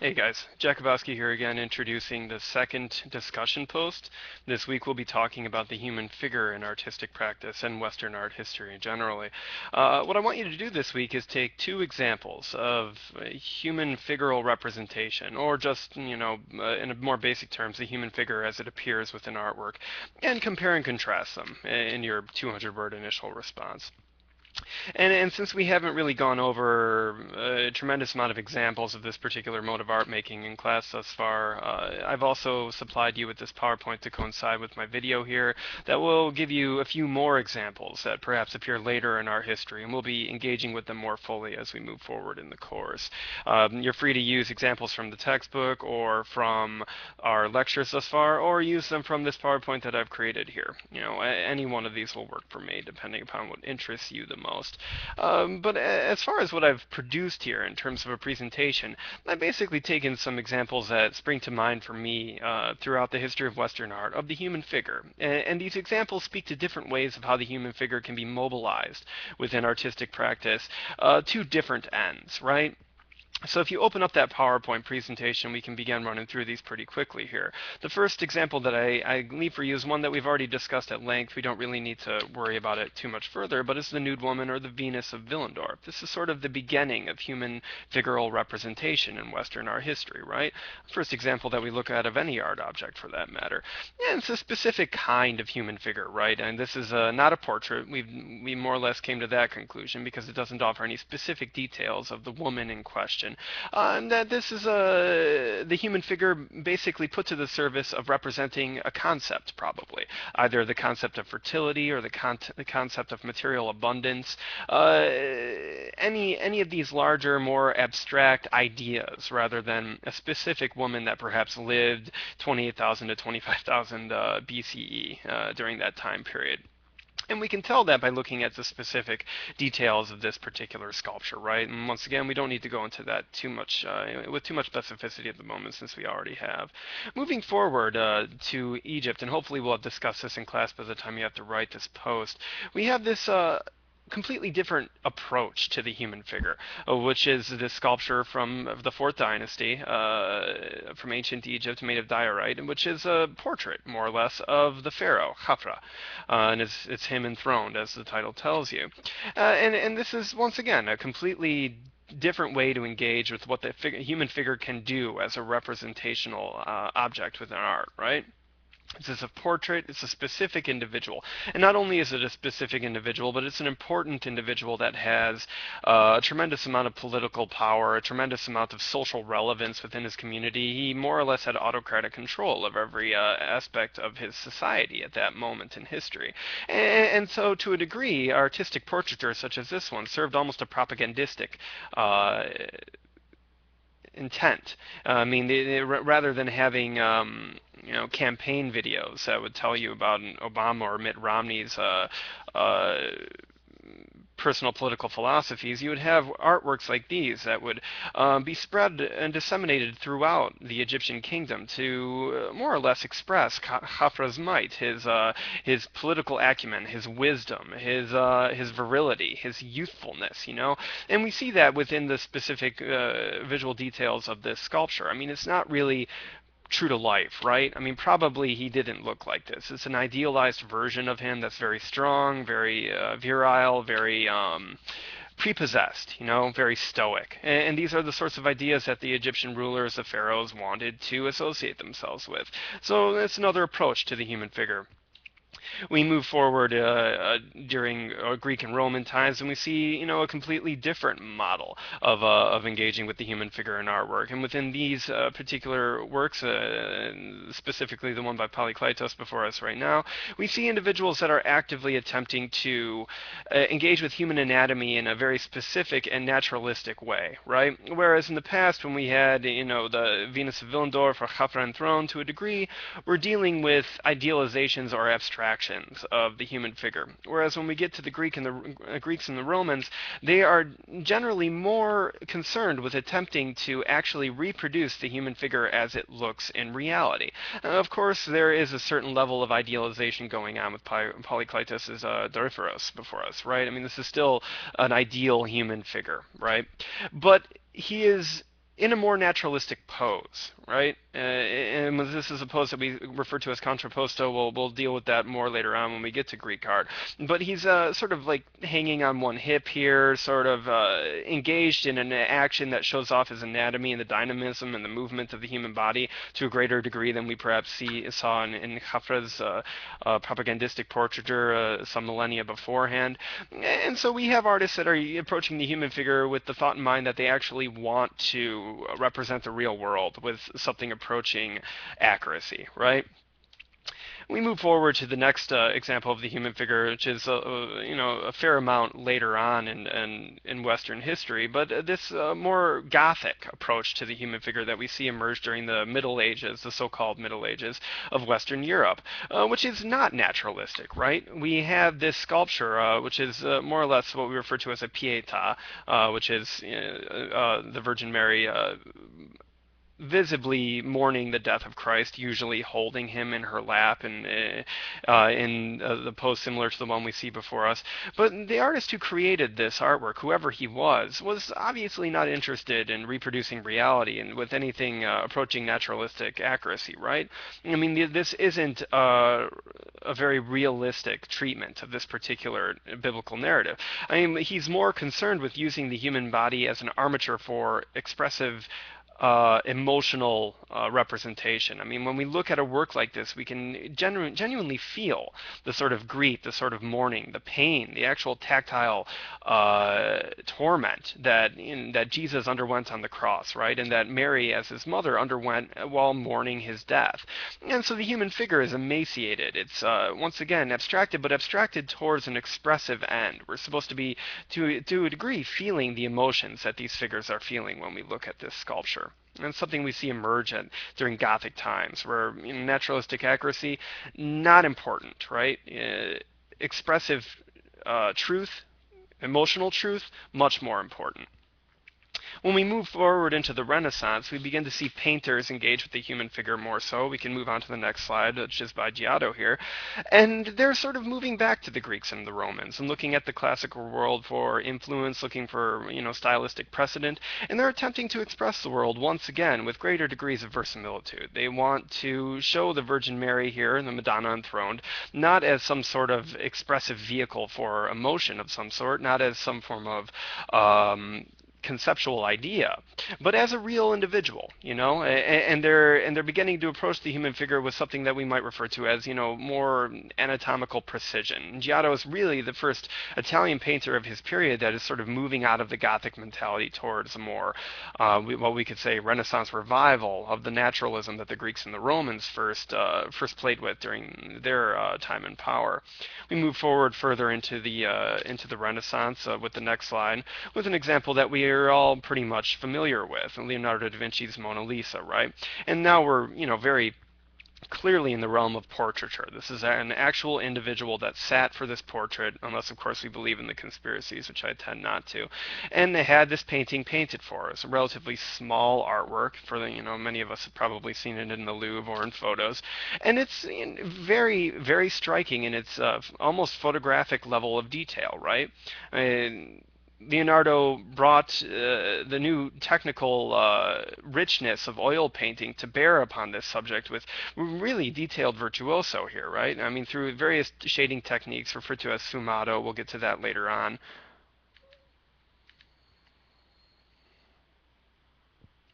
Hey guys, Jakubowski here again, introducing the second discussion post. This week we'll be talking about the human figure in artistic practice and Western art history generally. What I want you to do this week is take two examples of human figural representation, or just, in a more basic terms, the human figure as it appears within artwork, and compare and contrast them in your 200-word initial response. And since we haven't really gone over a tremendous amount of examples of this particular mode of art making in class thus far, I've also supplied you with this PowerPoint to coincide with my video here that will give you a few more examples that perhaps appear later in our history, and we'll be engaging with them more fully as we move forward in the course. You're free to use examples from the textbook or from our lectures thus far, or use them from this PowerPoint that I've created here. Any one of these will work for me, depending upon what interests you the most. But as far as what I've produced here in terms of a presentation, I've basically taken some examples that spring to mind for me throughout the history of Western art of the human figure. And these examples speak to different ways of how the human figure can be mobilized within artistic practice to different ends, right? So if you open up that PowerPoint presentation, we can begin running through these pretty quickly here. The first example that I leave for you is one that we've already discussed at length. We don't really need to worry about it too much further, but it's the nude woman or the Venus of Willendorf. This is sort of the beginning of human figural representation in Western art history, right? First example that we look at of any art object for that matter. And it's a specific kind of human figure, right? And this is not a portrait. We more or less came to that conclusion because it doesn't offer any specific details of the woman in question. And that this is the human figure basically put to the service of representing a concept, probably either the concept of fertility or the concept of material abundance. Any of these larger, more abstract ideas, rather than a specific woman that perhaps lived 28,000 to 25,000 BCE during that time period. And we can tell that by looking at the specific details of this particular sculpture, right? And once again, we don't need to go into that too much with too much specificity at the moment, since we already have. Moving forward to Egypt, and hopefully we'll have discussed this in class by the time you have to write this post. We have this completely different approach to the human figure, which is this sculpture from the Fourth Dynasty, from ancient Egypt, made of diorite, and which is a portrait, more or less, of the pharaoh Khafra, and it's him enthroned, as the title tells you. And this is once again a completely different way to engage with what the human figure can do as a representational object within art, right? This is a portrait, it's a specific individual. And not only is it a specific individual, but it's an important individual that has a tremendous amount of political power, a tremendous amount of social relevance within his community. He more or less had autocratic control of every aspect of his society at that moment in history. And so, to a degree, artistic portraiture such as this one served almost a propagandistic intent. I mean, rather than having campaign videos that would tell you about Obama or Mitt Romney's uh, personal political philosophies, you would have artworks like these that would be spread and disseminated throughout the Egyptian kingdom to more or less express Khafra's might, his political acumen, his wisdom, his virility, his youthfulness, And we see that within the specific visual details of this sculpture. I mean, it's not really true to life, right? I mean, probably he didn't look like this. It's an idealized version of him that's very strong, very virile, very prepossessed, very stoic. And these are the sorts of ideas that the Egyptian rulers, the pharaohs, wanted to associate themselves with. So that's another approach to the human figure. We move forward during Greek and Roman times, and we see, a completely different model of engaging with the human figure in artwork. And within these particular works, specifically the one by Polykleitos before us right now, we see individuals that are actively attempting to engage with human anatomy in a very specific and naturalistic way, right? Whereas in the past, when we had, the Venus of Willendorf or Khafra enthroned, to a degree, we're dealing with idealizations or abstractions of the human figure. Whereas when we get to the Greeks and the Romans, they are generally more concerned with attempting to actually reproduce the human figure as it looks in reality. Of course, there is a certain level of idealization going on with Polykleitos' Doryphoros before us, right? I mean, this is still an ideal human figure, right? But he is in a more naturalistic pose, right? And this is a pose that we refer to as contrapposto. We'll deal with that more later on when we get to Greek art. But he's sort of like hanging on one hip here, sort of engaged in an action that shows off his anatomy and the dynamism and the movement of the human body to a greater degree than we perhaps saw in Khafra's propagandistic portraiture some millennia beforehand. And so we have artists that are approaching the human figure with the thought in mind that they actually want to represent the real world with something approaching accuracy, right? We move forward to the next example of the human figure, which is a fair amount later on in Western history, but this more Gothic approach to the human figure that we see emerge during the Middle Ages, the so-called Middle Ages of Western Europe, which is not naturalistic, right? We have this sculpture, which is more or less what we refer to as a Pietà, which is the Virgin Mary visibly mourning the death of Christ, usually holding him in her lap and in the pose similar to the one we see before us. But the artist who created this artwork, whoever he was obviously not interested in reproducing reality and with anything approaching naturalistic accuracy, right? I mean, this isn't a very realistic treatment of this particular biblical narrative. I mean, he's more concerned with using the human body as an armature for expressive emotional representation. I mean, when we look at a work like this, we can genuinely feel the sort of grief, the sort of mourning, the pain, the actual tactile torment that Jesus underwent on the cross, right? And that Mary, as his mother, underwent while mourning his death. And so the human figure is emaciated. It's once again abstracted, but abstracted towards an expressive end. We're supposed to be, to a degree, feeling the emotions that these figures are feeling when we look at this sculpture. And it's something we see emerge during Gothic times, where naturalistic accuracy, not important, right? Expressive truth, emotional truth, much more important. When we move forward into the Renaissance, we begin to see painters engage with the human figure more so. We can move on to the next slide, which is by Giotto here. And they're sort of moving back to the Greeks and the Romans and looking at the classical world for influence, looking for, stylistic precedent. And they're attempting to express the world once again with greater degrees of verisimilitude. They want to show the Virgin Mary here, the Madonna enthroned, not as some sort of expressive vehicle for emotion of some sort, not as some form of conceptual idea, but as a real individual, and they're beginning to approach the human figure with something that we might refer to as, more anatomical precision. Giotto is really the first Italian painter of his period that is sort of moving out of the Gothic mentality towards a more, what we could say, Renaissance revival of the naturalism that the Greeks and the Romans first played with during their time in power. We move forward further into the Renaissance with the next slide, with an example that we are all pretty much familiar with, Leonardo da Vinci's Mona Lisa, right? And now we're, very clearly in the realm of portraiture. This is an actual individual that sat for this portrait, unless of course we believe in the conspiracies, which I tend not to. And they had this painting painted for us, a relatively small artwork for the, many of us have probably seen it in the Louvre or in photos. And it's very, very striking in its almost photographic level of detail, right? Leonardo brought the new technical richness of oil painting to bear upon this subject with really detailed virtuoso here, right? I mean, through various shading techniques referred to as sfumato. We'll get to that later on.